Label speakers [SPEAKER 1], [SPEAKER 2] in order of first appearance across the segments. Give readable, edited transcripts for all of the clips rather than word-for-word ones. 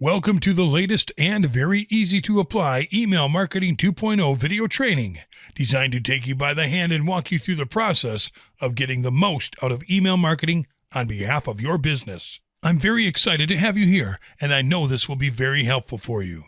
[SPEAKER 1] Welcome to the latest and very easy to apply Email Marketing 2.0 video training, designed to take you by the hand and walk you through the process of getting the most out of email marketing on behalf of your business. I'm very excited to have you here, and I know this will be very helpful for you.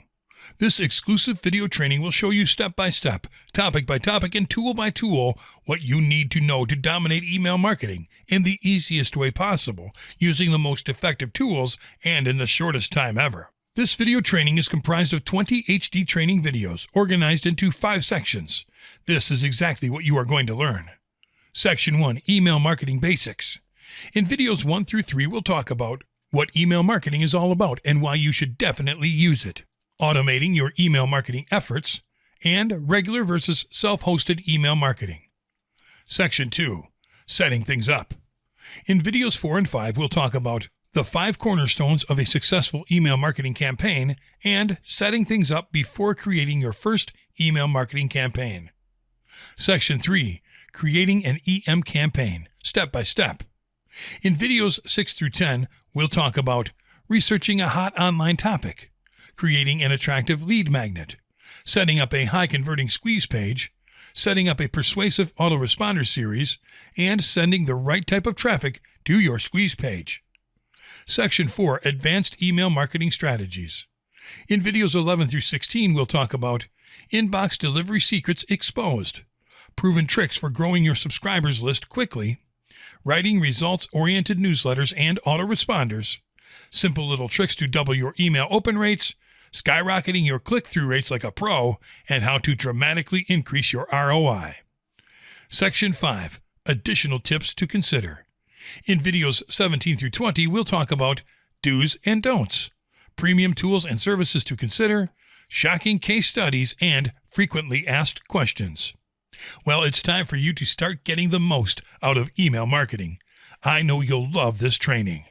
[SPEAKER 1] This exclusive video training will show you step by step, topic by topic, and tool by tool what you need to know to dominate email marketing in the easiest way possible, using the most effective tools and in the shortest time ever. This video training is comprised of 20 HD training videos organized into 5 sections. This is exactly what you are going to learn. Section 1, Email Marketing Basics. In videos 1 through 3, we'll talk about what email marketing is all about and why you should definitely use it, automating your email marketing efforts, and regular versus self-hosted email marketing. Section 2, Setting Things Up. In videos 4 and 5, we'll talk about the 5 cornerstones of a successful email marketing campaign and setting things up before creating your first email marketing campaign. Section 3, Creating an EM campaign, step by step. In videos 6 through 10, we'll talk about researching a hot online topic, creating an attractive lead magnet, setting up a high-converting squeeze page, setting up a persuasive autoresponder series, and sending the right type of traffic to your squeeze page. Section 4, Advanced Email Marketing Strategies. In videos 11 through 16, we'll talk about inbox delivery secrets exposed, proven tricks for growing your subscribers list quickly, writing results-oriented newsletters and autoresponders, simple little tricks to double your email open rates, skyrocketing your click-through rates like a pro, and how to dramatically increase your ROI. Section 5, Additional Tips to Consider. In videos 17 through 20, we'll talk about do's and don'ts, premium tools and services to consider, shocking case studies, and frequently asked questions. Well, it's time for you to start getting the most out of email marketing. I know you'll love this training.